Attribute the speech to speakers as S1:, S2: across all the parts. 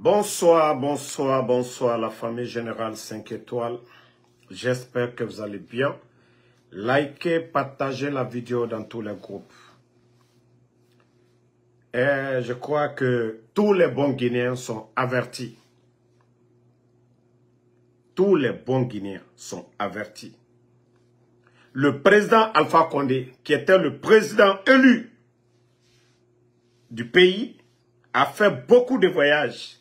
S1: Bonsoir, bonsoir, bonsoir la famille Générale 5 étoiles. J'espère que vous allez bien. Likez, partagez la vidéo dans tous les groupes. Et je crois que tous les bons Guinéens sont avertis. Tous les bons Guinéens sont avertis. Le président Alpha Condé, qui était le président élu du pays, a fait beaucoup de voyages.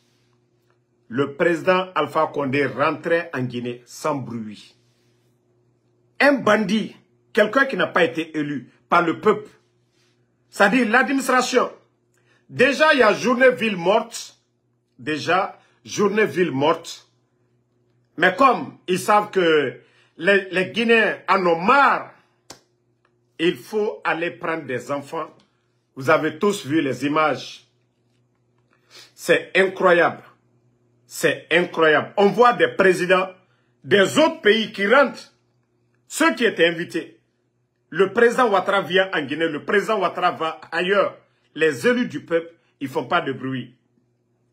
S1: Le président Alpha Condé rentrait en Guinée sans bruit. Un bandit, quelqu'un qui n'a pas été élu par le peuple, c'est-à-dire l'administration. Déjà, il y a journée ville morte. Déjà, journée ville morte. Mais comme ils savent que les Guinéens en ont marre, il faut aller prendre des enfants. Vous avez tous vu les images. C'est incroyable. C'est incroyable. On voit des présidents des autres pays qui rentrent. Ceux qui étaient invités. Le président Ouattara vient en Guinée. Le président Ouattara va ailleurs. Les élus du peuple, ils ne font pas de bruit.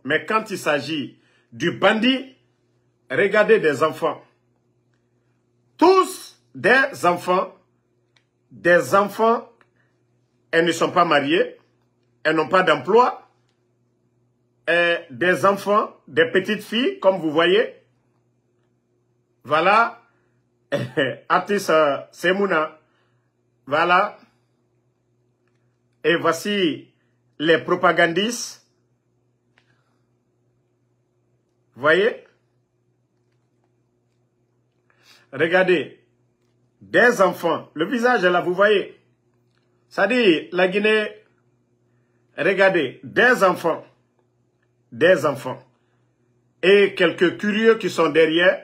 S1: Mais quand il s'agit du bandit, regardez des enfants. Tous des enfants, elles ne sont pas mariées, elles n'ont pas d'emploi. Des enfants, des petites filles, comme vous voyez. Voilà. Atis Semouna. Voilà. Et voici les propagandistes. Vous voyez? Regardez. Des enfants. Le visage est là, vous voyez? Ça dit, la Guinée. Regardez. Des enfants. Des enfants. Et quelques curieux qui sont derrière.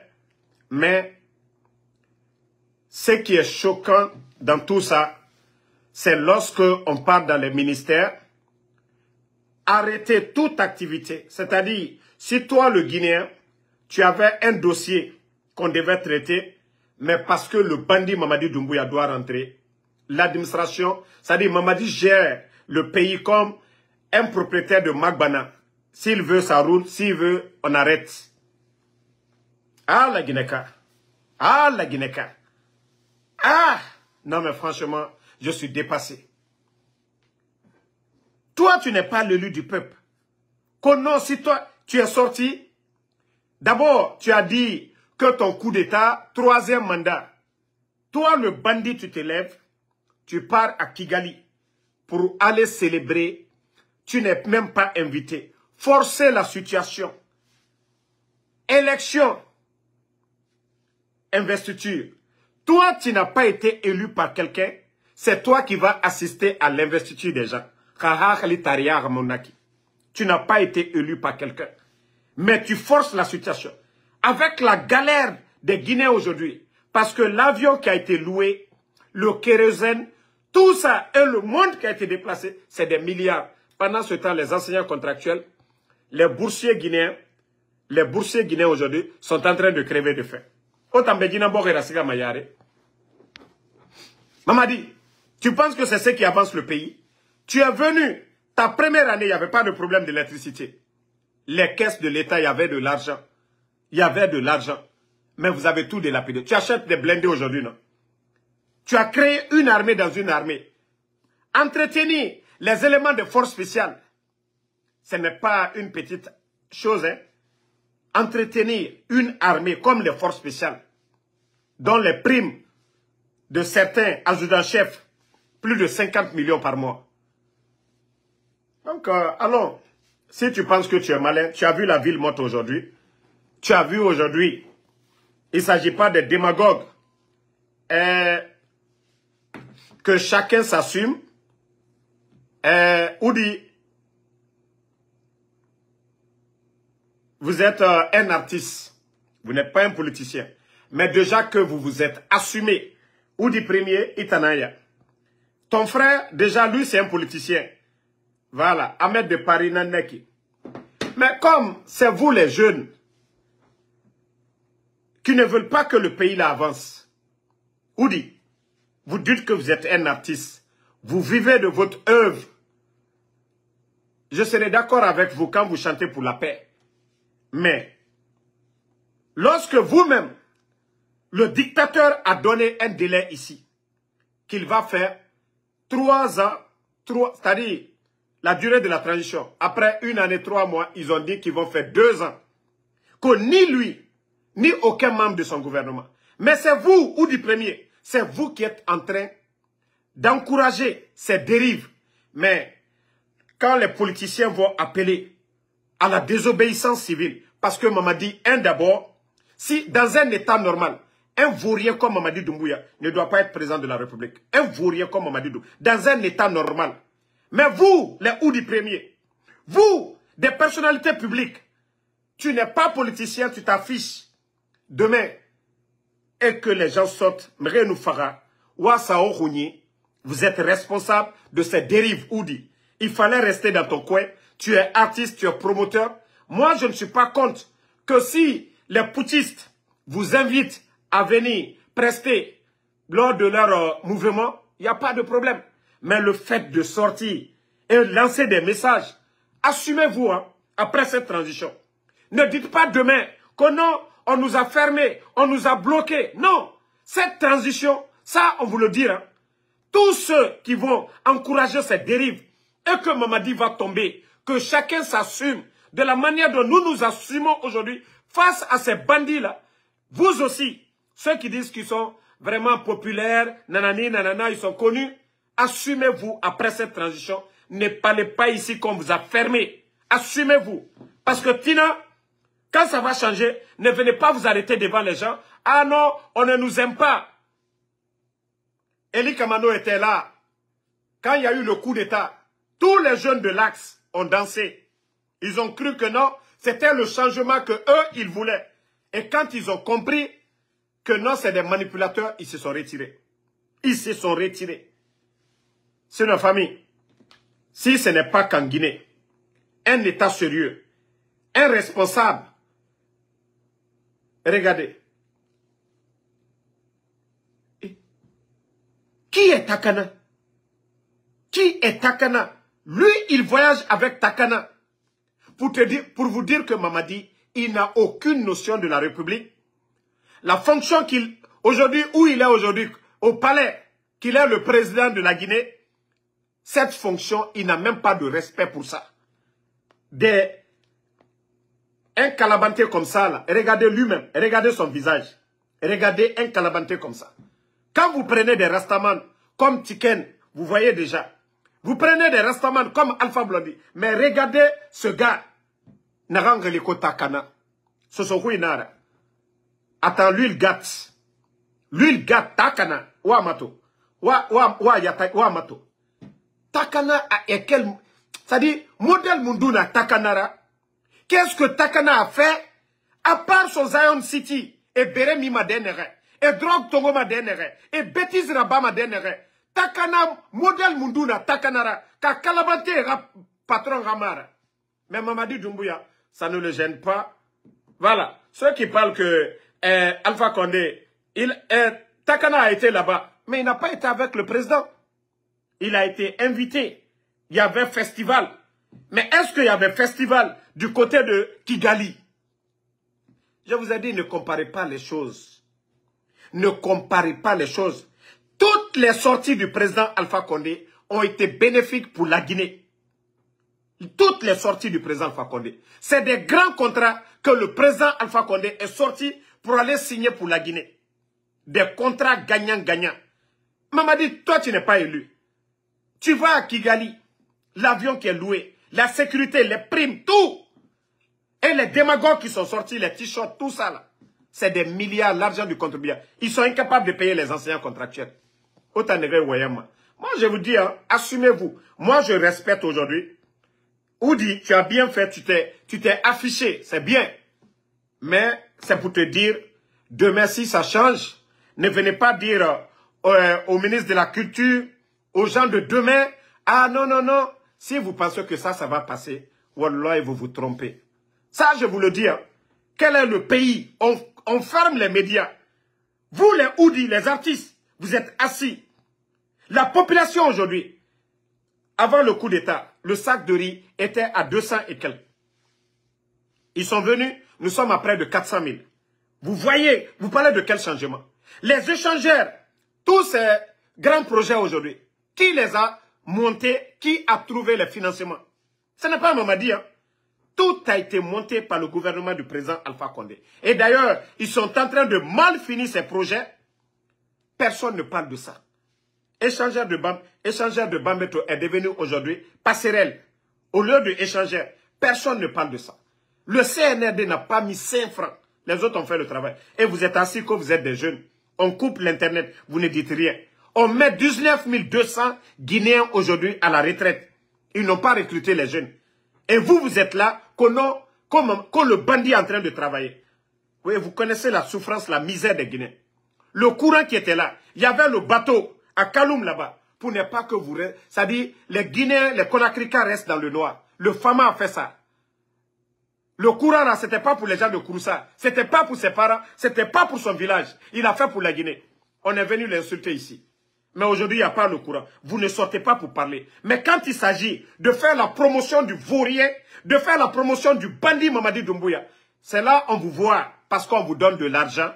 S1: Mais ce qui est choquant dans tout ça, c'est lorsque on part dans les ministères, arrêter toute activité. C'est-à-dire, si toi, le Guinéen, tu avais un dossier qu'on devait traiter, mais parce que le bandit Mamadi Doumbouya doit rentrer, l'administration, c'est-à-dire Mamadi gère le pays comme un propriétaire de Magbana. S'il veut, ça roule. S'il veut, on arrête. Ah, la Guinéka. Ah, la Guinéka. Ah! Non, mais franchement, je suis dépassé. Toi, tu n'es pas l'élu du peuple. Non, si toi, tu es sorti, d'abord, tu as dit que ton coup d'État, 3e mandat. Toi, le bandit, tu te lèves, tu pars à Kigali pour aller célébrer. Tu n'es même pas invité. Forcer la situation. Élection. Investiture. Toi, tu n'as pas été élu par quelqu'un. C'est toi qui vas assister à l'investiture des gens. Tu n'as pas été élu par quelqu'un. Mais tu forces la situation. Avec la galère des Guinéens aujourd'hui. Parce que l'avion qui a été loué, le kérosène, tout ça et le monde qui a été déplacé, c'est des milliards. Pendant ce temps, les enseignants contractuels, les boursiers guinéens aujourd'hui sont en train de crever de faim. Mamadi, tu penses que c'est ce qui avance le pays? Tu es venu, ta première année, il n'y avait pas de problème d'électricité. Les caisses de l'État, il y avait de l'argent. Il y avait de l'argent. Mais vous avez tout délapidé. Tu achètes des blindés aujourd'hui, non? Tu as créé une armée dans une armée. Entretenir les éléments de force spéciale. Ce n'est pas une petite chose, hein. Entretenir une armée comme les forces spéciales, dont les primes de certains adjudants-chefs, plus de 50 millions par mois. Donc, allons, si tu penses que tu es malin, tu as vu la ville morte aujourd'hui, tu as vu aujourd'hui, il ne s'agit pas de démagogues, que chacun s'assume, Oudi, vous êtes un artiste. Vous n'êtes pas un politicien. Mais déjà que vous vous êtes assumé. Oudi Premier, Itanaya. Ton frère, déjà lui, c'est un politicien. Voilà. Ahmed de Paris Nandeki. Mais comme c'est vous les jeunes qui ne veulent pas que le pays là avance. Oudi, vous dites que vous êtes un artiste. Vous vivez de votre œuvre. Je serai d'accord avec vous quand vous chantez pour la paix. Mais, lorsque vous-même, le dictateur a donné un délai ici, qu'il va faire 3 ans, c'est-à-dire la durée de la transition. Après 1 année, 3 mois, ils ont dit qu'ils vont faire 2 ans. Que ni lui, ni aucun membre de son gouvernement. Mais c'est vous, ou du premier, c'est vous qui êtes en train d'encourager ces dérives. Mais quand les politiciens vont appeler à la désobéissance civile, parce que Mamadi, d'abord, si dans un état normal, un vaurien comme Mamadi Doumbouya ne doit pas être président de la République. Un vaurien comme Mamadi Doumbouya, dans un état normal. Mais vous, les Oudi premiers, vous, des personnalités publiques, tu n'es pas politicien, tu t'affiches demain et que les gens sortent, Mrenou Farah, Ouassao Rouni, vous êtes responsable de ces dérives Oudi. Il fallait rester dans ton coin, tu es artiste, tu es promoteur. Moi, je ne suis pas contre que si les poutistes vous invitent à venir prester lors de leur mouvement, il n'y a pas de problème. Mais le fait de sortir et lancer des messages, assumez-vous après cette transition. Ne dites pas demain que non, on nous a fermés, on nous a bloqués. Non, cette transition, ça on vous le dit. Tous ceux qui vont encourager cette dérive et que Mamadi va tomber, que chacun s'assume de la manière dont nous nous assumons aujourd'hui face à ces bandits-là. Vous aussi, ceux qui disent qu'ils sont vraiment populaires, nanani, nanana, ils sont connus, assumez-vous après cette transition. Ne parlez pas ici qu'on vous a fermé. Assumez-vous. Parce que Tina, quand ça va changer, ne venez pas vous arrêter devant les gens. Ah non, on ne nous aime pas. Eli Kamano était là. Quand il y a eu le coup d'État, tous les jeunes de l'Axe ont dansé. Ils ont cru que non, c'était le changement que eux, ils voulaient. Et quand ils ont compris que non, c'est des manipulateurs, ils se sont retirés. Ils se sont retirés. C'est une famille. Si ce n'est pas qu'en Guinée, un État sérieux, un responsable, regardez. Qui est Takana? Qui est Takana? Lui, il voyage avec Takana. Pour vous dire que Mamadi, il n'a aucune notion de la République. La fonction qu'il, aujourd'hui, où il est aujourd'hui, au palais, qu'il est le président de la Guinée, cette fonction, il n'a même pas de respect pour ça. Un calabanté comme ça, là, regardez lui-même, regardez son visage. Regardez un calabanté comme ça. Quand vous prenez des rastamans comme Tiken, vous voyez déjà. Vous prenez des rastamans comme Alpha Blondy. Mais regardez ce gars. Narangeliko Takana. Sosohuinara. Attends, lui il gâte. Lui il gâte Takana. Ouamato. Ouamato. Takana est quel... C'est-à-dire, modèle Munduna Takanara. Qu'est-ce que Takana a fait? À part son Zion City et Beremi Madenere. Et drogue Tongo Madenere. Et bêtise Rabat Madenere. Takana, modèle Munduna Takanara. Ka Kalabante patron Ramara. Mais Mamadi Doumbouya, ça ne le gêne pas. Voilà. Ceux qui parlent que Alpha Condé, Takana a été là-bas. Mais il n'a pas été avec le président. Il a été invité. Il y avait festival. Mais est-ce qu'il y avait festival du côté de Kigali? Je vous ai dit, ne comparez pas les choses. Ne comparez pas les choses. Toutes les sorties du président Alpha Condé ont été bénéfiques pour la Guinée. Toutes les sorties du président Alpha Condé. C'est des grands contrats que le président Alpha Condé est sorti pour aller signer pour la Guinée. Des contrats gagnants-gagnants. Mamadi, toi tu n'es pas élu. Tu vas à Kigali, l'avion qui est loué, la sécurité, les primes, tout. Et les démagogues qui sont sortis, les t-shirts, tout ça là. C'est des milliards, l'argent du contribuable. Ils sont incapables de payer les enseignants contractuels. Autant de moi, je vous dis, hein, assumez-vous. Moi, je respecte aujourd'hui. Oudi, tu as bien fait, tu t'es affiché, c'est bien. Mais c'est pour te dire, demain si ça change, ne venez pas dire au ministre de la Culture, aux gens de demain, ah non, non, non, si vous pensez que ça va passer, wallah, vous vous trompez. Ça, je vous le dis, hein. Quel est le pays? On ferme les médias. Vous, les Oudi, les artistes, vous êtes assis. La population aujourd'hui, avant le coup d'État, le sac de riz était à 200 et quelques. Ils sont venus nous sommes à près de 400 000. Vous voyez, vous parlez de quel changement? Les échangeurs, tous ces grands projets aujourd'hui, qui les a montés, qui a trouvé les financements? Ce n'est pas Mamadi, hein. Tout a été monté par le gouvernement du président Alpha Condé. Et d'ailleurs, ils sont en train de mal finir ces projets. Personne ne parle de ça. Échangeur de Bambeto est devenu aujourd'hui passerelle. Au lieu de échangeur, personne ne parle de ça. Le CNRD n'a pas mis 5 francs. Les autres ont fait le travail. Et vous êtes assis quand vous êtes des jeunes. On coupe l'Internet, vous ne dites rien. On met 19 200 Guinéens aujourd'hui à la retraite. Ils n'ont pas recruté les jeunes. Et vous, vous êtes là, quand le bandit est en train de travailler. Oui, vous connaissez la souffrance, la misère des Guinéens. Le courant qui était là, il y avait le bateau à Kaloum là-bas, pour ne pas que vous... C'est-à-dire, les Guinéens, les Conacricans restent dans le noir. Le Fama a fait ça. Le courant là, c'était pas pour les gens de Kouroussa. C'était pas pour ses parents, c'était pas pour son village. Il a fait pour la Guinée. On est venu l'insulter ici. Mais aujourd'hui, il n'y a pas le courant. Vous ne sortez pas pour parler. Mais quand il s'agit de faire la promotion du vaurien, de faire la promotion du bandit Mamadi Doumbouya, c'est là on vous voit parce qu'on vous donne de l'argent.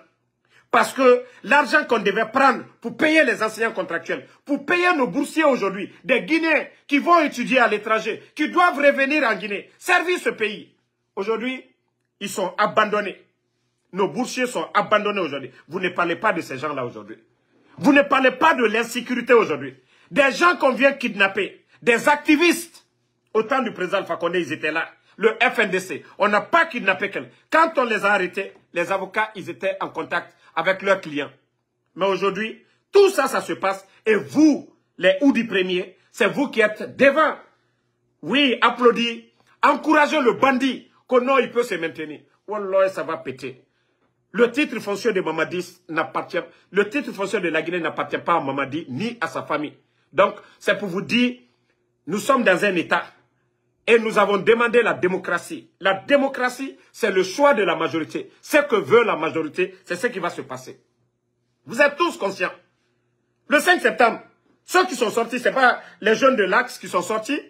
S1: Parce que l'argent qu'on devait prendre pour payer les enseignants contractuels, pour payer nos boursiers aujourd'hui, des Guinéens qui vont étudier à l'étranger, qui doivent revenir en Guinée, servir ce pays. Aujourd'hui, ils sont abandonnés. Nos boursiers sont abandonnés aujourd'hui. Vous ne parlez pas de ces gens-là aujourd'hui. Vous ne parlez pas de l'insécurité aujourd'hui. Des gens qu'on vient kidnapper, des activistes. Au temps du président Alpha Condé, ils étaient là. Le FNDC, on n'a pas kidnappé quelqu'un. Quand on les a arrêtés, les avocats, ils étaient en contact avec leurs clients. Mais aujourd'hui, tout ça, ça se passe. Et vous, les Oudi premiers, c'est vous qui êtes devant. Oui, applaudis. Encouragez le bandit. Que non, il peut se maintenir. Wallah, ça va péter. Le titre foncier de Mamadi n'appartient, le titre foncier de la Guinée n'appartient pas à Mamadi ni à sa famille. Donc, c'est pour vous dire, nous sommes dans un État et nous avons demandé la démocratie. La démocratie, c'est le choix de la majorité. Ce que veut la majorité, c'est ce qui va se passer. Vous êtes tous conscients. Le 5 septembre, ceux qui sont sortis, ce n'est pas les jeunes de l'Axe qui sont sortis,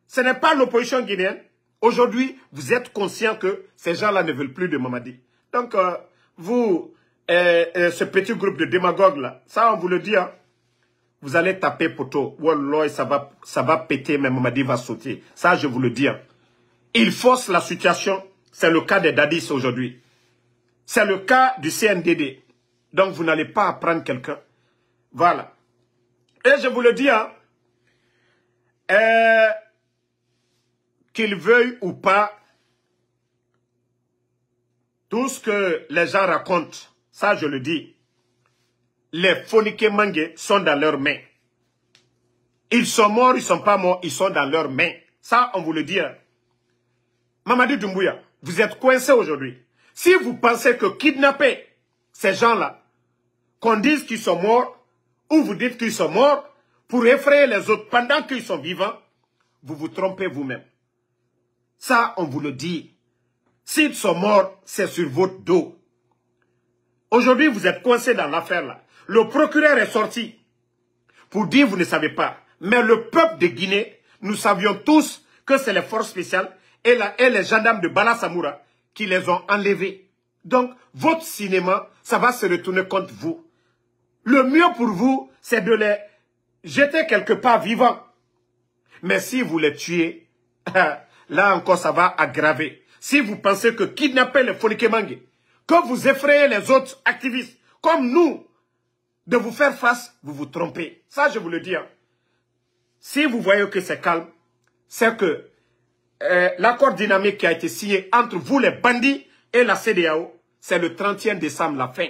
S1: ce n'est pas l'opposition guinéenne. Aujourd'hui, vous êtes conscients que ces gens-là ne veulent plus de Mamadi. Donc, vous, ce petit groupe de démagogues là, ça on vous le dit, hein, vous allez taper poteau. Wallah, ça va péter, mais Mamadi va sauter. Ça, je vous le dis. Hein. Il force la situation. C'est le cas des Dadis aujourd'hui. C'est le cas du CNDD. Donc, vous n'allez pas apprendre quelqu'un. Voilà. Et je vous le dis, hein, qu'il veuille ou pas, tout ce que les gens racontent, ça je le dis, les Fonike Mange sont dans leurs mains. Ils sont morts, ils ne sont pas morts, ils sont dans leurs mains. Ça, on vous le dit. Hein. Mamadi Doumbouya, vous êtes coincé aujourd'hui. Si vous pensez que kidnapper ces gens-là, qu'on dise qu'ils sont morts, ou vous dites qu'ils sont morts, pour effrayer les autres pendant qu'ils sont vivants, vous vous trompez vous-même. Ça, on vous le dit. S'ils sont morts, c'est sur votre dos. Aujourd'hui, vous êtes coincé dans l'affaire là. Le procureur est sorti pour dire vous ne savez pas. Mais le peuple de Guinée, nous savions tous que c'est les forces spéciales et les gendarmes de Bala Samoura qui les ont enlevés. Donc, votre cinéma, ça va se retourner contre vous. Le mieux pour vous, c'est de les jeter quelque part vivants. Mais si vous les tuez, là encore, ça va aggraver. Si vous pensez que kidnapper les Fonike Mange, que vous effrayez les autres activistes, comme nous, de vous faire face, vous vous trompez. Ça, je vous le dis. Hein. Si vous voyez que c'est calme, c'est que l'accord dynamique qui a été signé entre vous, les bandits, et la CEDEAO, c'est le 31 décembre, la fin.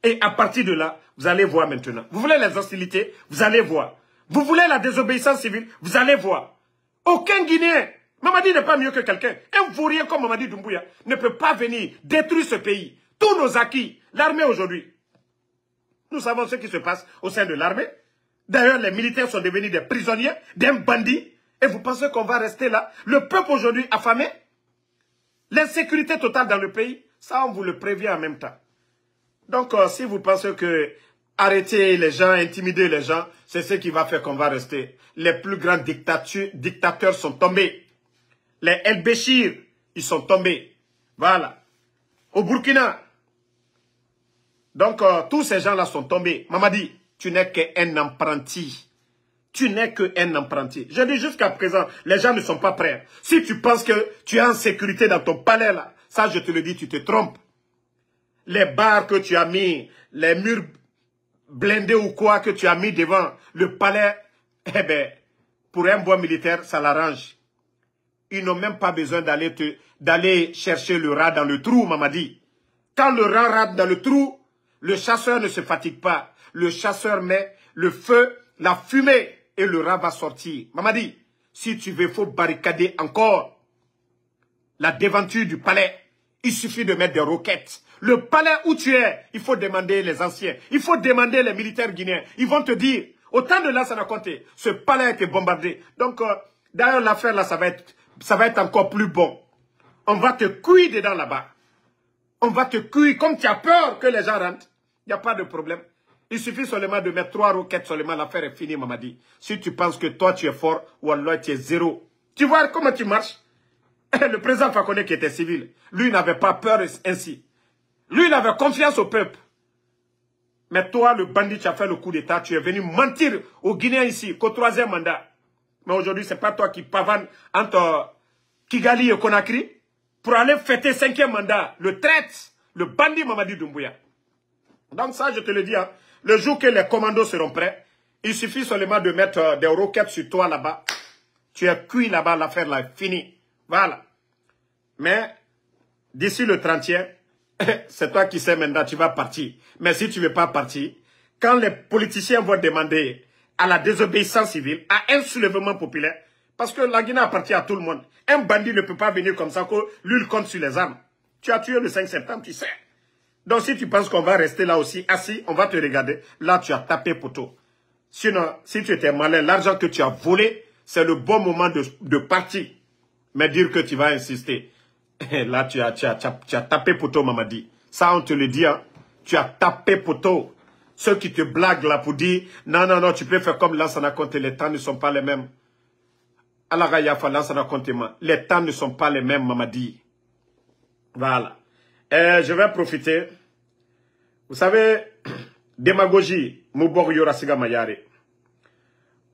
S1: Et à partir de là, vous allez voir maintenant. Vous voulez les hostilités, vous allez voir. Vous voulez la désobéissance civile, vous allez voir. Aucun Guinéen, Mamadi n'est pas mieux que quelqu'un. Un vaurien comme Mamadi Doumbouya ne peut pas venir détruire ce pays. Tous nos acquis, l'armée aujourd'hui. Nous savons ce qui se passe au sein de l'armée. D'ailleurs, les militaires sont devenus des prisonniers, des bandits. Et vous pensez qu'on va rester là? Le peuple aujourd'hui affamé? L'insécurité totale dans le pays? Ça, on vous le prévient en même temps. Donc, si vous pensez que arrêter les gens, intimider les gens, c'est ce qui va faire qu'on va rester. Les plus grands dictateurs sont tombés. Les El Béchir, ils sont tombés. Voilà. Au Burkina. Donc, tous ces gens-là sont tombés. Mamadi, tu n'es qu'un apprenti. Tu n'es qu'un apprenti. Je dis jusqu'à présent, les gens ne sont pas prêts. Si tu penses que tu es en sécurité dans ton palais, là, ça, je te le dis, tu te trompes. Les barres que tu as mis, les murs blindés ou quoi que tu as mis devant le palais, eh bien, pour un bon militaire, ça l'arrange. Ils n'ont même pas besoin d'aller chercher le rat dans le trou, Mamadi. Quand le rat rate dans le trou, le chasseur ne se fatigue pas. Le chasseur met le feu, la fumée, et le rat va sortir. Mamadi, si tu veux, il faut barricader encore la devanture du palais. Il suffit de mettre des roquettes. Le palais où tu es, il faut demander les anciens. Il faut demander les militaires guinéens. Ils vont te dire, au temps de Lansana Conté, ce palais a été bombardé. Donc, d'ailleurs, l'affaire là, ça va être encore plus bon. On va te cuire dedans là-bas. On va te cuire. Comme tu as peur que les gens rentrent, il n'y a pas de problème. Il suffit seulement de mettre 3 roquettes seulement, l'affaire est finie, Mamadi. Si tu penses que toi, tu es fort, ou alors tu es zéro. Tu vois comment tu marches? Le président Fakonde qui était civil, lui n'avait pas peur ainsi. Lui, il avait confiance au peuple. Mais toi, le bandit, tu as fait le coup d'État, tu es venu mentir aux Guinéens ici, qu'au 3e mandat. Mais aujourd'hui, ce n'est pas toi qui pavane entre Kigali et Conakry pour aller fêter 5e mandat, le traite, le bandit Mamadi Doumbouya. Donc ça, je te le dis, hein, le jour que les commandos seront prêts, il suffit seulement de mettre des roquettes sur toi là-bas. Tu es cuit là-bas, l'affaire là est finie. Voilà. Mais d'ici le 30e, c'est toi qui sais maintenant, tu vas partir. Mais si tu ne veux pas partir, quand les politiciens vont demander à la désobéissance civile, à un soulèvement populaire, parce que la Guinée appartient à tout le monde. Un bandit ne peut pas venir comme ça que lui, il compte sur les armes. Tu as tué le 5 septembre, tu sais. Donc si tu penses qu'on va rester là aussi, assis, on va te regarder. Là, tu as tapé poteau. Sinon, si tu étais malin, l'argent que tu as volé, c'est le bon moment de partir. Mais dire que tu vas insister. Là, tu as tapé poteau, Mamadi. Ça, on te le dit, hein. Tu as tapé poteau. Ceux qui te blaguent là pour dire, non, non, non, tu peux faire comme Lansana Conté, les temps ne sont pas les mêmes. Alagayafa, Lansana Conté, les temps ne sont pas les mêmes, Mamadi. Voilà. Je vais profiter. Vous savez, démagogie, Moubor Yorasiga Mayare.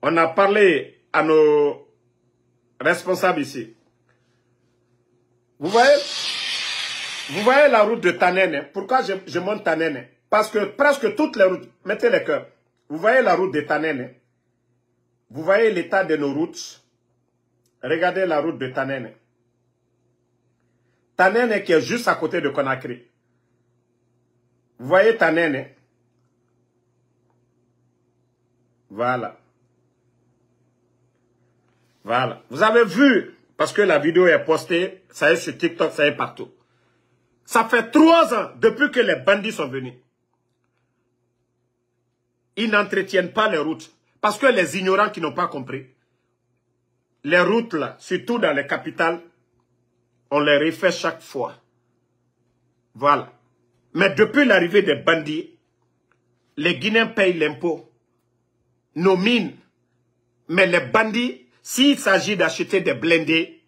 S1: On a parlé à nos responsables ici. Vous voyez la route de Tanene. Pourquoi je monte Tanene? Parce que presque toutes les routes, mettez les cœurs. Vous voyez la route de Tanene. Vous voyez l'état de nos routes. Regardez la route de Tanene. Tanene qui est juste à côté de Conakry. Vous voyez Tanene? Voilà. Voilà. Vous avez vu, parce que la vidéo est postée, ça est sur TikTok, ça est partout. Ça fait 3 ans depuis que les bandits sont venus. Ils n'entretiennent pas les routes. Parce que les ignorants qui n'ont pas compris, les routes là, surtout dans les capitales, on les refait chaque fois. Voilà. Mais depuis l'arrivée des bandits, les Guinéens payent l'impôt, nos mines. Mais les bandits, s'il s'agit d'acheter des blindés,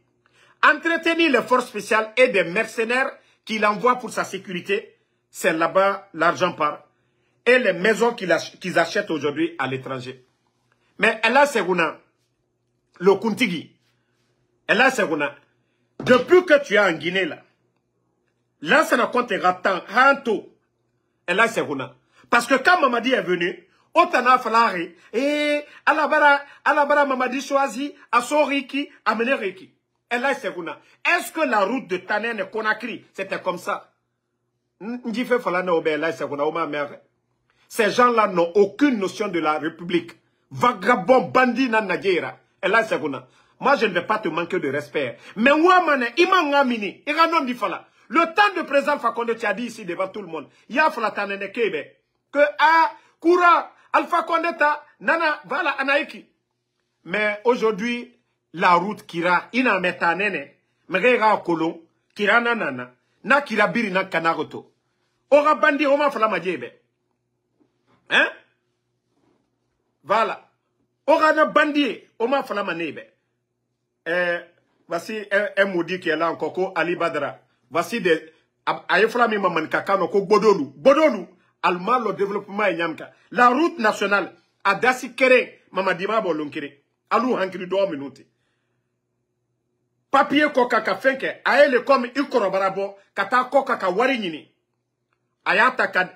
S1: entretenir les forces spéciales et des mercenaires qu'il envoie pour sa sécurité, c'est là-bas l'argent part. Et les maisons qu'ils achètent aujourd'hui à l'étranger. Mais Allah Segouna, le Kuntigi, Allah Segouna, depuis que tu es en Guinée là, là ça ne comptera tant, hanto, Allah Segouna. Parce que quand Mamadi est venu, Otana Falari, et Alabara Mamadi choisi, à Soriki, à Meneriki. Allah Segouna. Est-ce que la route de Tanen et Conakry, c'était comme ça? Ces gens-là n'ont aucune notion de la République. Vagabond, bandit, nanagera. Moi, je ne vais pas te manquer de respect. Mais le temps de président Fakonde, tu as dit ici devant tout le monde. Il y a que Koura, Alpha Condeta, Nana, voilà, Anaïki. Mais aujourd'hui, la route Kira, ina metanene, megera kolon, Kira nanana, na Kira biri na kanagoto. Ora bandi, oma fala majebe. Hein? Voilà. Ora na bandi, oma fala manebe. Voici un maudit qui est là encore, Ali Badra. Voici ayefla mi mamanka kano ko bodolu allemand le développement e nyamka la route nationale a dasi kere mamadima bolonkere alu hankiri do minute papier ko kaka fenke ayele comme ikoro barabo kata ko kaka wari nyini ayata ka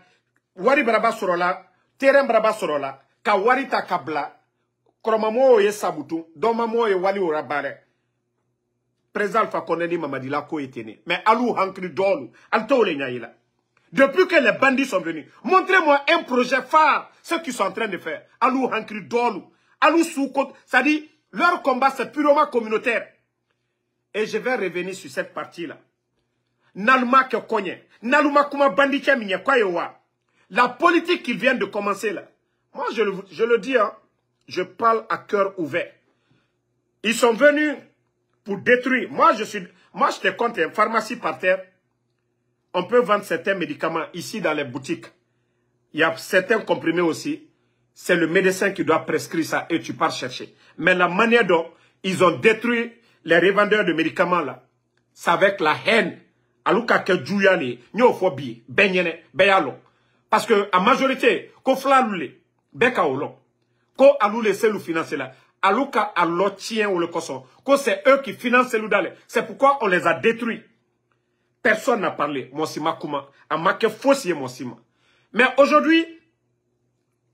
S1: wari baraba sorola terrain baraba sorola ka wari ta kabla kromamo ye sabutu domamo ye wali ora bare président Alpha Condé ni Mamadi la ko etene mais alou hankri dolu alto le nyaila depuis que les bandits sont venus montrez-moi un projet phare ce qu'ils sont en train de faire alou hankri dolu alou soukot ça dit leur combat c'est purement communautaire et je vais revenir sur cette partie là naluma ke konye naluma kuma bandit ke minye kwa yewa la politique qui vient de commencer là moi je le dis hein, je parle à cœur ouvert ils sont venus pour détruire. Moi, je te compte une pharmacie par terre. On peut vendre certains médicaments ici dans les boutiques. Il y a certains comprimés aussi. C'est le médecin qui doit prescrire ça et tu pars chercher. Mais la manière dont ils ont détruit les revendeurs de médicaments là, c'est avec la haine. Aluka ke djouyali, nyofobi, benyene, beyalo. Parce que en majorité, ko flalule, beka olon, ko alule selou financier là. Alouka a l'otien ou le coson. C'est eux qui financent ces loudales. C'est pourquoi on les a détruits. Personne n'a parlé. Monsima Kouma. A marqué faussier Monsima. Mais aujourd'hui,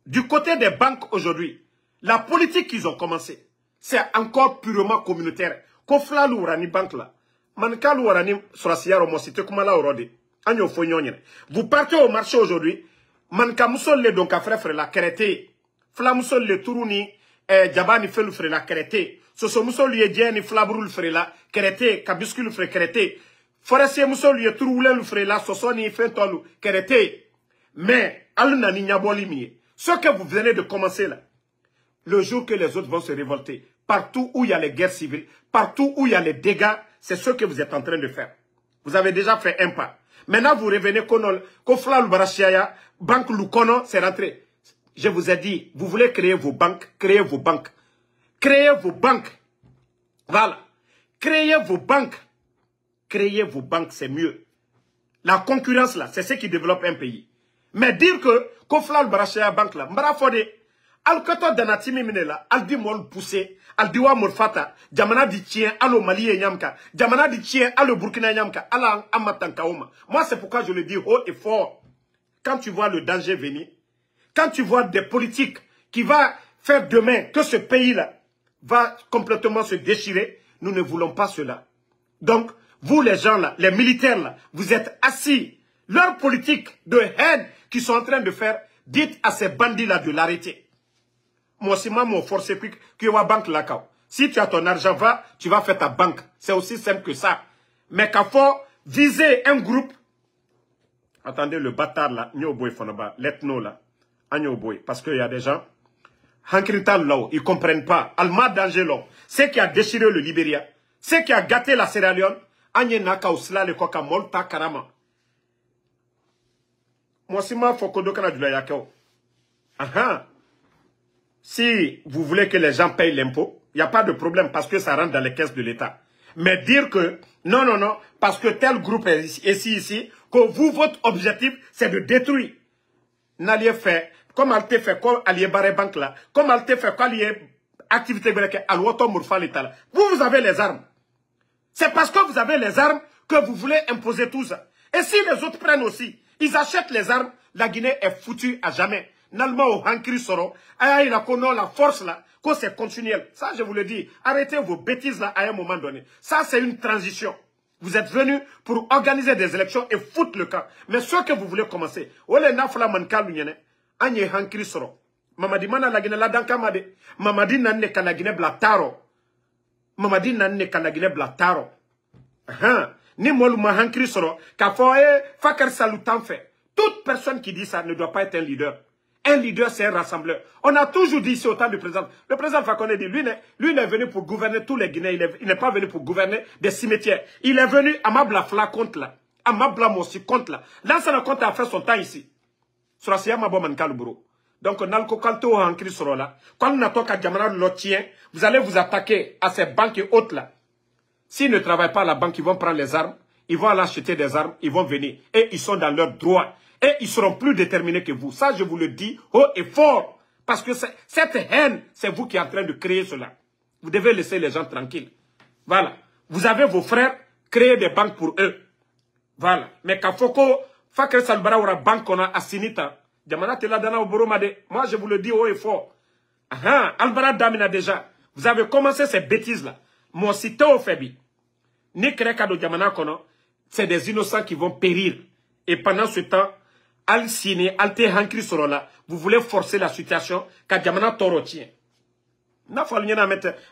S1: du côté des banques aujourd'hui, la politique qu'ils ont commencé, c'est encore purement communautaire. Kofla l'ourani banque là. Manka l'ourani sorasiaro mosite kumala orode. Agno fognonyen. Vous partez au marché aujourd'hui. Manka musol le donc à frère la kerete. Fla musol le turuni. Jabani fait le frère la kerete. Soso muso liye jeni flabru le frère la kerete. Kabisku le frère kerete. Forestier muso liye turoule le frère la soso ni fentolu kerete. Mais, aluna ni nyaboli miye. Ce que vous venez de commencer là, le jour que les autres vont se révolter, partout où il y a les guerres civiles, partout où il y a les dégâts, c'est ce que vous êtes en train de faire. Vous avez déjà fait un pas. Maintenant, vous revenez Kofla Lubarashiaya, Banque Lukono, c'est rentré. Je vous ai dit, vous voulez créer vos banques, créez vos banques. Créez vos banques. Voilà. Créez vos banques. Créez vos banques, c'est mieux. La concurrence là, c'est ce qui développe un pays. Mais dire que Kofla Lubarashiaya Banque là, Mbarafode, Al-Kato Danatimi Minela, Aldi Mol poussé, Aldiwa Morfata, Jamana di Tien, Allo Mali et Nyamka, Jamana di Tien, Allo Burkina Nyamka, Ala Amatankaoma. Moi, c'est pourquoi je le dis haut et fort. Quand tu vois le danger venir, quand tu vois des politiques qui vont faire demain que ce pays-là va complètement se déchirer, nous ne voulons pas cela. Donc, vous les gens là, les militaires là, vous êtes assis. Leur politique de haine qu'ils sont en train de faire, dites à ces bandits-là de l'arrêter. Moi, c'est mon forcé que wa banque là. Si tu as ton argent, tu vas faire ta banque. C'est aussi simple que ça. Mais qu'il faut viser un groupe. Attendez, le bâtard là, l'ethno là. Parce qu'il y a des gens, ils ne comprennent pas. Alma danger là, c'est qui a déchiré le Libéria, c'est qui a gâté la Sierra Leone, le koka molta karama. Si vous voulez que les gens payent l'impôt, il n'y a pas de problème parce que ça rentre dans les caisses de l'État. Mais dire que, non, parce que tel groupe est ici, que vous, votre objectif, c'est de détruire. N'alliez fait, comme Alte fait, comme allié barré banque là, comme Alte fait, comme allié activité grecque, alwoto mourfa l'état. Vous avez les armes. C'est parce que vous avez les armes que vous voulez imposer tout ça. Et si les autres prennent aussi, ils achètent les armes, la Guinée est foutue à jamais. Nalma au hankri soro, aïe la kono la force là, que c'est continuel. Ça je vous le dis, arrêtez vos bêtises là à un moment donné. Ça c'est une transition. Vous êtes venus pour organiser des élections et foutre le camp. Mais ce que vous voulez commencer, ole nafla manka lunyene, anye hankri soro. Mamadi mana la Guinée la dankamade. Mamadi nanne kana Guinée blataro. Mamadi nanne kana Guinée blataro. Ni molu ma hankri soro, ka foye fakar salutan fait. Toute personne qui dit ça ne doit pas être un leader. Un leader, c'est un rassembleur. On a toujours dit ici au temps du président. Le président Fakonde dit, lui, il est venu pour gouverner tous les Guinéens. Il n'est pas venu pour gouverner des cimetières. Il est venu à Mabla Fla compte là. À Mabla Mossi compte là. Là, ça compte à faire son temps ici. Sur la Siyama Boman Kaluburo. Donc, Nalko Kalto Hankri Sorola. Quand on attend qu'à Djamana Lotien, vous allez vous attaquer à ces banques et autres là. S'ils ne travaillent pas à la banque, ils vont prendre les armes. ils vont aller acheter des armes, ils vont venir. Et ils sont dans leur droit. Et ils seront plus déterminés que vous. Ça, je vous le dis haut et fort. Parce que cette haine, c'est vous qui êtes en train de créer cela. Vous devez laisser les gens tranquilles. Voilà. Vous avez vos frères, créez des banques pour eux. Voilà. Mais Kafoko, Fakre Salbara aura banque qu'on a à Sinita. Jamana Tela Dana Oboromade. Moi, je vous le dis haut et fort. Albara Damina déjà. Vous avez commencé ces bêtises-là. Mon cité au Fébi. Ni Krekado Jamana Kono. C'est des innocents qui vont périr. Et pendant ce temps, Al Sini, Al Te Hankri Sorola, vous voulez forcer la situation qu'à Jamana Toro tient.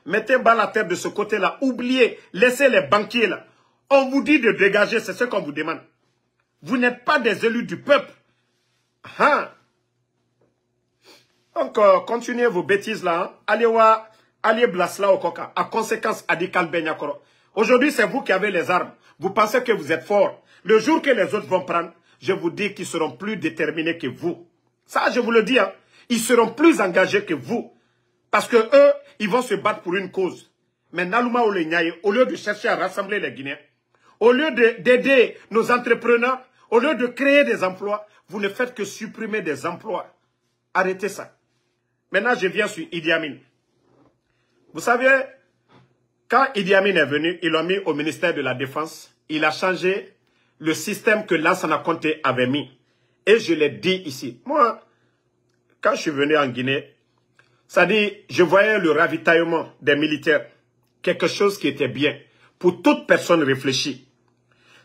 S1: Mettez bas la tête de ce côté-là. Oubliez, laissez les banquiers là. On vous dit de dégager, c'est ce qu'on vous demande. Vous n'êtes pas des élus du peuple. Donc, continuez vos bêtises là. Hein. Allez Blasla au Koka. À conséquence, Adikal Benyakoro. Aujourd'hui, c'est vous qui avez les armes. Vous pensez que vous êtes fort. Le jour que les autres vont prendre, je vous dis qu'ils seront plus déterminés que vous. Ça, je vous le dis. Hein. Ils seront plus engagés que vous. Parce que eux, ils vont se battre pour une cause. Mais Nalouma Olenyaye, au lieu de chercher à rassembler les Guinéens, au lieu d'aider nos entrepreneurs, au lieu de créer des emplois, vous ne faites que supprimer des emplois. Arrêtez ça. Maintenant, je viens sur Idi Amin. Vous savez, quand Idi Amin est venu, ils l'ont mis au ministère de la Défense. Il a changé le système que Lansana Conté avait mis. Et je l'ai dit ici. Moi, quand je suis venu en Guinée, ça dit, je voyais le ravitaillement des militaires. Quelque chose qui était bien. Pour toute personne réfléchie.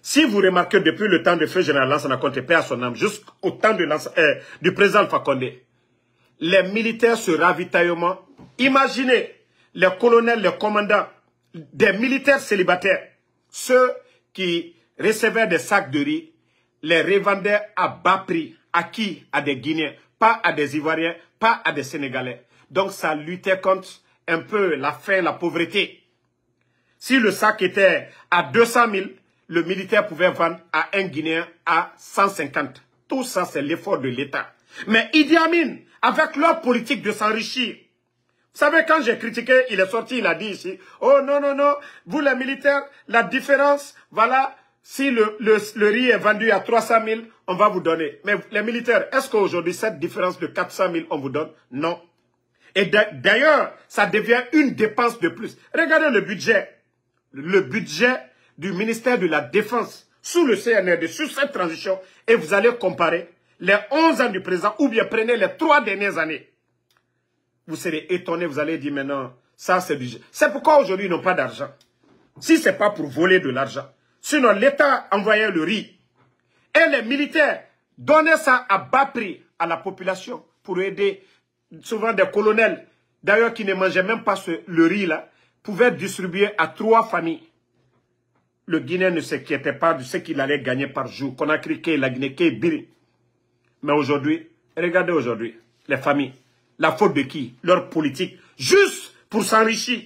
S1: Si vous remarquez depuis le temps de feu général Lansana Conté, paix à son âme, jusqu'au temps de du président Alpha Condé, les militaires se ravitaillement, imaginez les colonels, les commandants, des militaires célibataires, ceux qui recevaient des sacs de riz, les revendaient à bas prix. À qui? À des Guinéens, pas à des Ivoiriens, pas à des Sénégalais. Donc ça luttait contre un peu la faim, la pauvreté. Si le sac était à 200 000, le militaire pouvait vendre à un Guinéen à 150. Tout ça, c'est l'effort de l'État. Mais Idi Amin, avec leur politique de s'enrichir, vous savez, quand j'ai critiqué, il est sorti, il a dit ici, oh non, non, non, vous les militaires, la différence, voilà, si le riz est vendu à 300 000, on va vous donner. Mais les militaires, est-ce qu'aujourd'hui, cette différence de 400 000, on vous donne? Non. Et d'ailleurs, ça devient une dépense de plus. Regardez le budget. Le budget du ministère de la Défense sous le CNRD, sur cette transition, et vous allez comparer les 11 ans du président, ou bien prenez les 3 dernières années. Vous serez étonné, vous allez dire maintenant, ça c'est du... C'est pourquoi aujourd'hui ils n'ont pas d'argent. Si ce n'est pas pour voler de l'argent. Sinon l'État envoyait le riz. Et les militaires donnaient ça à bas prix à la population pour aider souvent des colonels, d'ailleurs qui ne mangeaient même pas le riz là, pouvaient distribuer à 3 familles. Le Guinéen ne s'inquiétait pas de ce qu'il allait gagner par jour. Conakry, la Guinée, Biri. Mais aujourd'hui, regardez aujourd'hui, les familles. La faute de qui? Leur politique. Juste pour s'enrichir.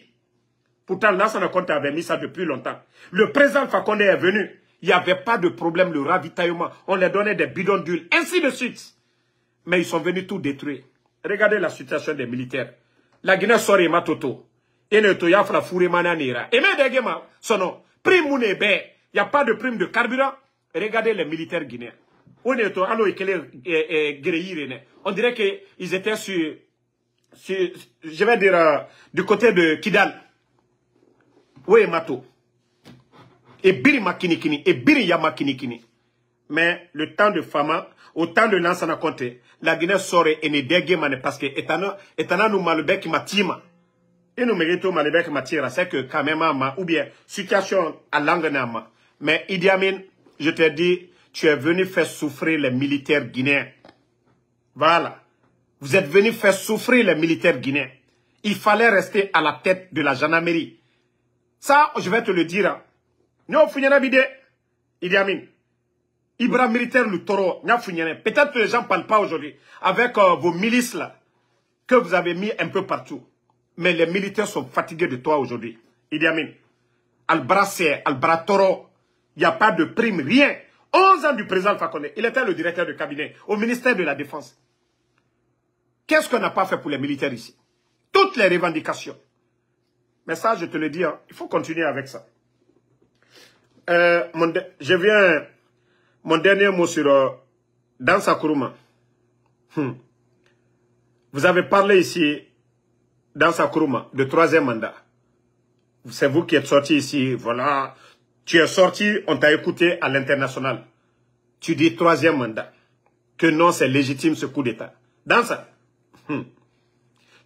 S1: Pourtant, Lansana Conté avait mis ça depuis longtemps. Le président Alpha Condé est venu. Il n'y avait pas de problème, le ravitaillement. On leur donnait des bidons d'huile, ainsi de suite. Mais ils sont venus tout détruire. Regardez la situation des militaires. La Guinée sort Matoto. Et ne toya fra fouré mananira. Et même des gamins, son nom. Prime Mounébé. Il n'y a pas de prime de carburant. Regardez les militaires guinéens. On dirait qu'ils étaient sur, je vais dire, du côté de Kidal. Oui, Mato. Et Biri Makinikini, et Biri Yamakinikini. Mais le temps de Fama, au temps de Lansana Conté, la Guinée saurait et ne déguemane parce que étana nous malbek matima. Et nous méritons malbek matira, c'est que quand même, ou bien situation à l'anganama. Mais Idi Amin, je te dis, tu es venu faire souffrir les militaires guinéens. Voilà. Vous êtes venu faire souffrir les militaires guinéens. Il fallait rester à la tête de la gendarmerie. Ça, je vais te le dire. Idi Amin. Ibra militaire le taureau. Peut-être que les gens ne parlent pas aujourd'hui. Avec vos milices là, que vous avez mis un peu partout. Mais les militaires sont fatigués de toi aujourd'hui. Idi Amin. Albra c'est, Albra taureau. Il n'y a pas de prime, rien. 11 ans du président Alpha Condé. Il était le directeur de cabinet au ministère de la Défense. Qu'est-ce qu'on n'a pas fait pour les militaires ici? Toutes les revendications. Mais ça, je te le dis, hein, il faut continuer avec ça. Mon dernier mot sur Dansa Kourouma. Vous avez parlé ici, Dansa Kourouma, de 3e mandat. C'est vous qui êtes sorti ici, voilà. Tu es sorti, on t'a écouté à l'international. Tu dis 3e mandat. Que non, c'est légitime ce coup d'État. Dansa,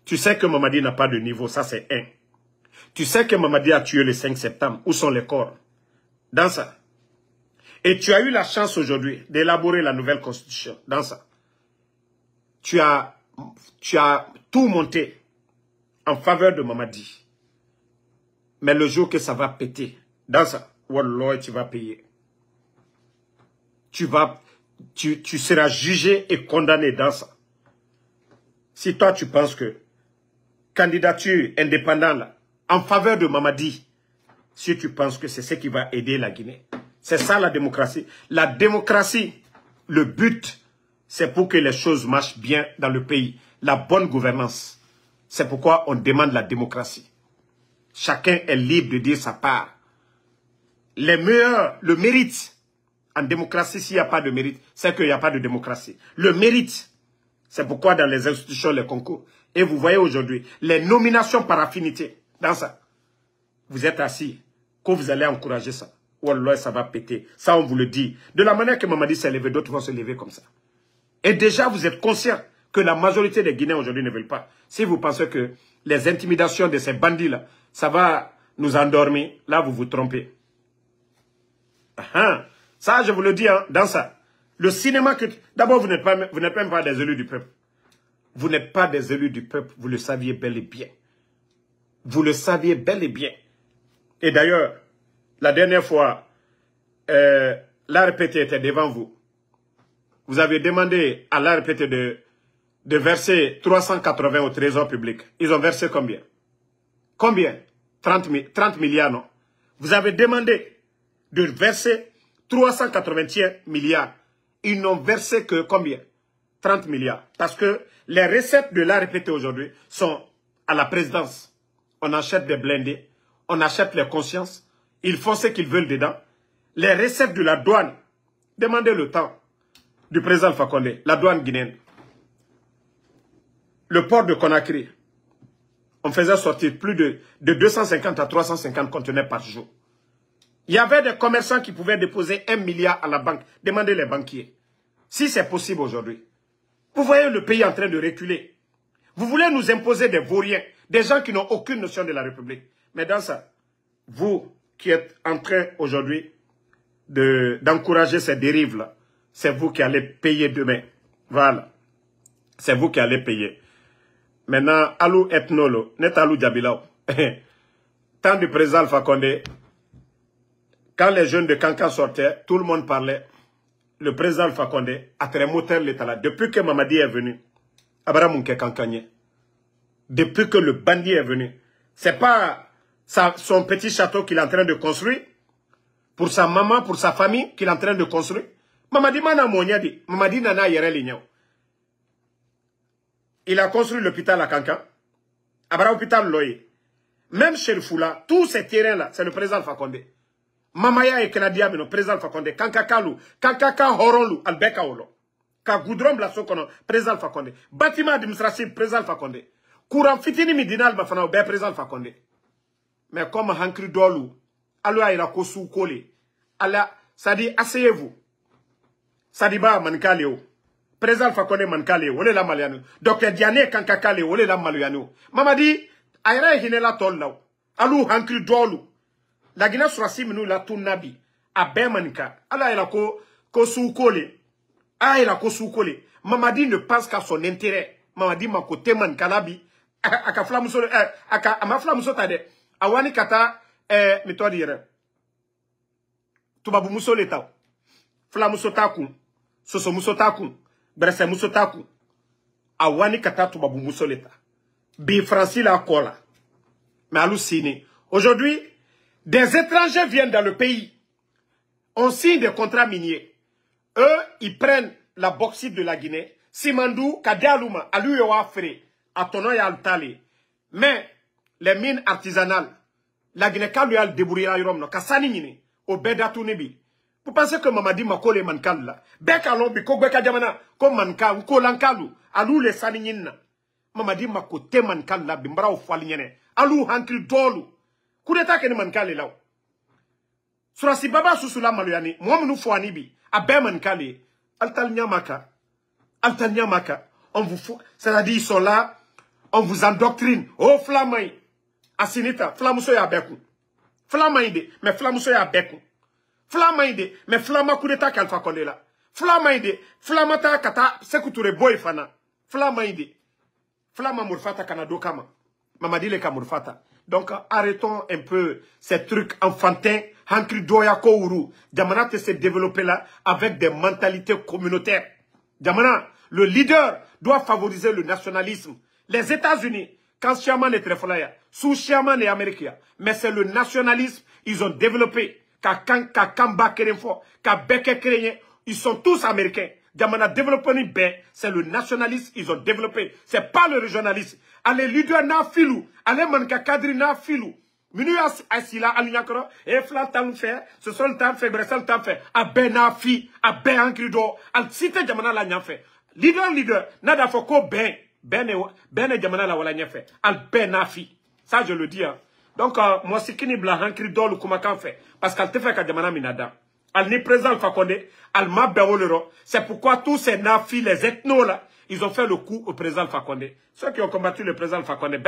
S1: tu sais que Mamadi n'a pas de niveau, ça c'est 1. Tu sais que Mamadi a tué le 5 septembre. Où sont les corps? Dansa. Et tu as eu la chance aujourd'hui d'élaborer la nouvelle constitution. Dansa. Tu as tout monté en faveur de Mamadi. Mais le jour que ça va péter, Dansa, Wallah, tu vas payer. Tu seras jugé et condamné dans ça. Si toi tu penses que candidature indépendante là, en faveur de Mamadi, si tu penses que c'est ce qui va aider la Guinée, c'est ça la démocratie. La démocratie, le but, c'est pour que les choses marchent bien dans le pays. La bonne gouvernance. C'est pourquoi on demande la démocratie. Chacun est libre de dire sa part. Les meilleurs, le mérite. En démocratie, s'il n'y a pas de mérite, c'est qu'il n'y a pas de démocratie. Le mérite, c'est pourquoi dans les institutions, les concours. Et vous voyez aujourd'hui, les nominations par affinité, dans ça, vous êtes assis, que vous allez encourager ça. Wallah, ça va péter. Ça, on vous le dit. De la manière que Mamadi s'est levé, d'autres vont se lever comme ça. Et déjà, vous êtes conscient que la majorité des Guinéens aujourd'hui ne veulent pas. Si vous pensez que les intimidations de ces bandits-là, ça va nous endormir, là, vous vous trompez. Ça, je vous le dis, hein, dans ça. Le cinéma que... D'abord, vous n'êtes même pas des élus du peuple. Vous n'êtes pas des élus du peuple. Vous le saviez bel et bien. Vous le saviez bel et bien. Et d'ailleurs, la dernière fois, l'ARPT était devant vous. Vous avez demandé à l'ARPT de verser 380 au trésor public. Ils ont versé combien? Combien? 30 milliards, non? Vous avez demandé de verser 381 milliards. Ils n'ont versé que combien? 30 milliards. Parce que les recettes de l'ARPT aujourd'hui sont à la présidence. On achète des blindés, on achète les consciences, ils font ce qu'ils veulent dedans. Les recettes de la douane, demandez le temps du président Alpha Condé, la douane guinéenne. Le port de Conakry, on faisait sortir plus de 250 à 350 conteneurs par jour. Il y avait des commerçants qui pouvaient déposer 1 milliard à la banque. Demandez les banquiers. Si c'est possible aujourd'hui. Vous voyez le pays en train de reculer. Vous voulez nous imposer des vauriens, des gens qui n'ont aucune notion de la République. Mais dans ça, vous qui êtes en train aujourd'hui d'encourager ces dérives-là, c'est vous qui allez payer demain. Voilà. C'est vous qui allez payer. Maintenant, Alou Etnolo, net Alou Djabilao. Tant du président Alpha Condé, quand les jeunes de Kankan sortaient, tout le monde parlait. Le président Alpha Condé a très moteur l'État là. Depuis que Mamadi est venu, Abramounke Kankanye. Depuis que le bandit est venu, c'est pas son petit château qu'il est en train de construire pour sa maman, pour sa famille qu'il est en train de construire. Mamadi mana monyadi, Mamadi nana yere lignon. Il a construit l'hôpital à Kankan. Abra hôpital Loye. Même chez le Foula, tous ces terrains-là, c'est le président Alpha Condé. Mamaya et Kenadia, le président Alpha Condé. Kankakalu, Kankaka Horonlu, Albeka Olo. Ka Goudron Blasso Kono, président Alpha Condé. Bâtiment administratif, président Alpha Condé. Courant Fitini Midinal Bafana, président Alpha Condé. Mais comme Hankri Dolou, alors il a kosu kole. Allah, ça dit, asseyez-vous. Ça dit, bah, Mankaleo. Président Alpha Condé Mankaleo, ole la Maliano. Docteur Diane Kankakale, ole la Maliano. Mamadi, aïra hinela tol là. Alou Hankri Dolou. La Guinée sera si nous la tournabi. A Bermanika. Allah il a kosu kole. Ah, il a kosu kole. Mamadi ne pense qu'à son intérêt. Mamadi ma côté man kalabi. Aka flamuso, aka ama flamuso tade. Awani kata, mito dire. Tubabu muso leta. Flamuso taku. Soso muso taku. Bresse muso taku. Awani kata tubabu muso leta. Bi Francis la kola. Mais halluciné. Aujourd'hui, des étrangers viennent dans le pays. On signe des contrats miniers. Eux, ils prennent la bauxite de la Guinée. Simandou, Kadialouma, Aluyoa Fré, Atonoya Altali. Mais les mines artisanales, la Guinée, quand lui a débrouillé à Yrom, Kassani Mine, au Bedatunibi. Vous pensez que Mamadi Makole Mankal là? Bekalombi, Kobeka Jamana, comme Manka, ou Kolankalu, Alou les Saninina. Mamadi Makote Mankal là, Bimbra ou Faligne, Alou Hankri Dolu. Koudeta Kene Mankal là. Surasi Baba Susula Maluyani, moi nous Fouanibi, Abe Mankali, Altalnyamaka, on vous fout, c'est-à-dire ils sont là, on vous endoctrine. Oh Flamay, Asinita, Flamusoya Beku. Flamaïde, mais Flamusoya Beku. Flamaïde, mais Flama Koudeta Kalfa Condé là. Flamaïde, Flamata Kata, Sekoutoure Boy Fana. Flamaïde, Flama Mourfata Kanado Kama. Mamadi le Kamourfata. Donc arrêtons un peu ces trucs enfantins. Hankri Doya Kouru. Djamana s'est développé là avec des mentalités communautaires. Djamana, le leader doit favoriser le nationalisme. Les États-Unis, quand Chiaman est très fort, sous Chiaman et Américain, mais c'est le nationalisme, ils ont développé. Ils sont tous américains. Djamana développé ben, c'est le nationalisme, ils ont développé. C'est pas le régionalisme. Allez, leader na filou, allez manka kadri na filou. Minu asila alunyakoro, et flan tam fait, ce sont le temps fait, bresal tam fait. Abe na fi, abe ankrido, al cité Djamana la nyan fait. Leader, nada foko ben Djamana la wala nyan fait. Al ben na fi. Ça je le dis, hein. Donc, moi, c'est qui n'est blanc, ankri do le kumakan fait. Parce qu'elle te fait qu'à Djamana minada. Elle n'est présent Alpha Condé, elle m'a béolero. C'est pourquoi tous ces nafis, les ethnos là, ils ont fait le coup au président Alpha Condé. Ceux qui ont combattu le président Alpha Condé,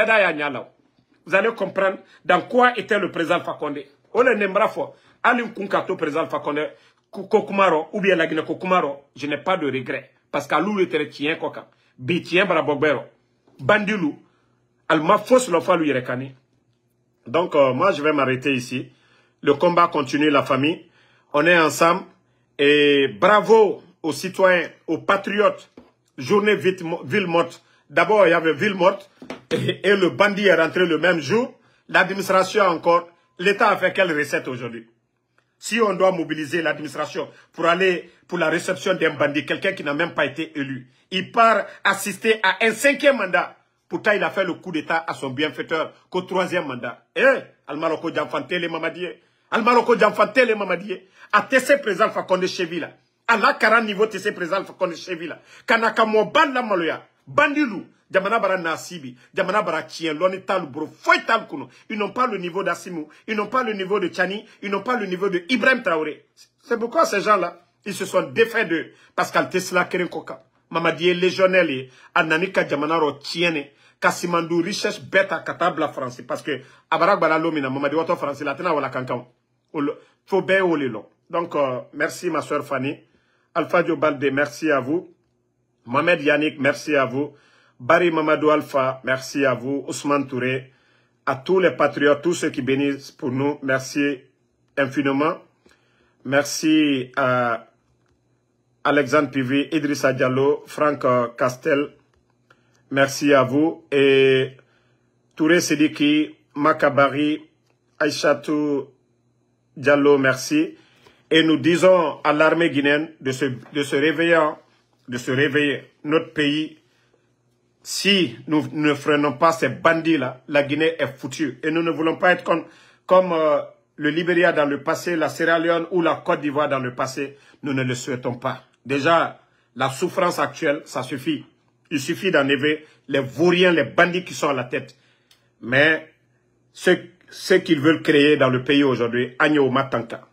S1: vous allez comprendre dans quoi était le président Alpha Condé. Ole Nembrafo, Alim Kunkato, président Alpha Condé, Kokumaro, ou bien la Guinée Kokumaro, je n'ai pas de regret. Parce qu'à l'ou le tien koka, bitien barabogbero, bandilou, elle m'a fausse l'enfant lui rekani. Donc, moi, je vais m'arrêter ici. Le combat continue, la famille. On est ensemble. Et bravo aux citoyens, aux patriotes. Journée ville morte. D'abord, il y avait ville morte. Et le bandit est rentré le même jour. L'administration encore. L'État a fait quelle recette aujourd'hui? Si on doit mobiliser l'administration pour aller pour la réception d'un bandit, quelqu'un qui n'a même pas été élu, il part assister à un 5e mandat. Pourtant, il a fait le coup d'État à son bienfaiteur qu'au 3e mandat. Almaroko Djamfantele Mamadiye. Almaroko Djamfantele Mamadiye. A TC président Fakonde Chevila. A la 40 niveau TC président Fakonde Chevila. Kanaka Moban la Maloya. Bandilou. Djamana bara Nasibi. Djamana bara Tien. Loni Talou Bro. Foy Tal Kuno. Ils n'ont pas le niveau d'Assimou. Ils n'ont pas le niveau de Tchani. Ils n'ont pas le niveau de Ibrahim Traoré. C'est pourquoi ces gens-là, ils se sont défaits d'eux. Parce qu'Al Tesla Kerenkoka. Mamadiye légionnaire. Ananika Djamanaro Tiene. Kassimandou richesse bête à katabla français. Parce que Abarak Balalomina. Mamadi Wato français. La tena wala kankan. Faut bien au long. Donc, merci ma soeur Fanny. Alpha Diobalde, merci à vous. Mohamed Yannick, merci à vous. Barry Mamadou Alpha, merci à vous. Ousmane Touré, à tous les patriotes, tous ceux qui bénissent pour nous, merci infiniment. Merci à Alexandre Pivi, Idrissa Diallo, Franck Castel, merci à vous. Et Touré Sidiki, Makabari, Aïchatou Diallo, merci. Et nous disons à l'armée guinéenne de se réveiller. Notre pays, si nous ne freinons pas ces bandits-là, la Guinée est foutue. Et nous ne voulons pas être comme le Libéria dans le passé, la Sierra Leone ou la Côte d'Ivoire dans le passé. Nous ne le souhaitons pas. Déjà, la souffrance actuelle, ça suffit. Il suffit d'enlever les vauriens, les bandits qui sont à la tête. Mais ce qu'ils veulent créer dans le pays aujourd'hui, Agno Matanka.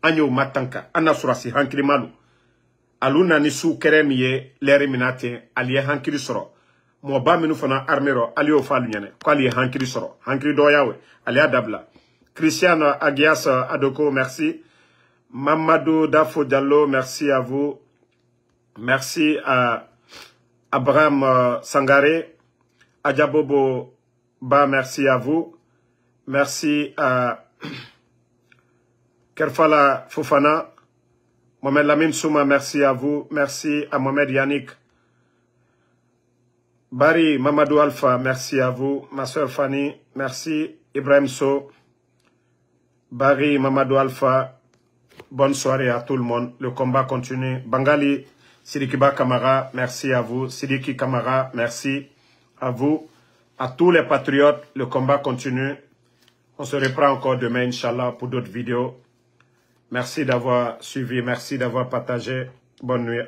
S1: Agno Matanka, Anna Surasi, Hankri Malou. Aluna Nisu Keremiye, l'Ereminate, Alie Hankri Soro. Moba Minufana Armero, Ali Ofalunyane, Kwali Hankri Soro, Hankri Doyawe, Ali Adabla. Christian Agias Adoko, merci. Mamadou Dafo Diallo, merci à vous. Merci à Abraham Sangare. Adjabobo Ba, merci à vous. Merci à Kerfala Fofana. Mohamed Lamine Souma, merci à vous. Merci à Mohamed Yannick. Barry Mamadou Alpha, merci à vous. Ma soeur Fanny, merci. Ibrahim So. Barry Mamadou Alpha, bonne soirée à tout le monde. Le combat continue. Bangali Sidikiba Kamara, merci à vous. Sidiki Kamara, merci à vous. À tous les patriotes, le combat continue. On se reprend encore demain, Inch'Allah, pour d'autres vidéos. Merci d'avoir suivi, merci d'avoir partagé. Bonne nuit à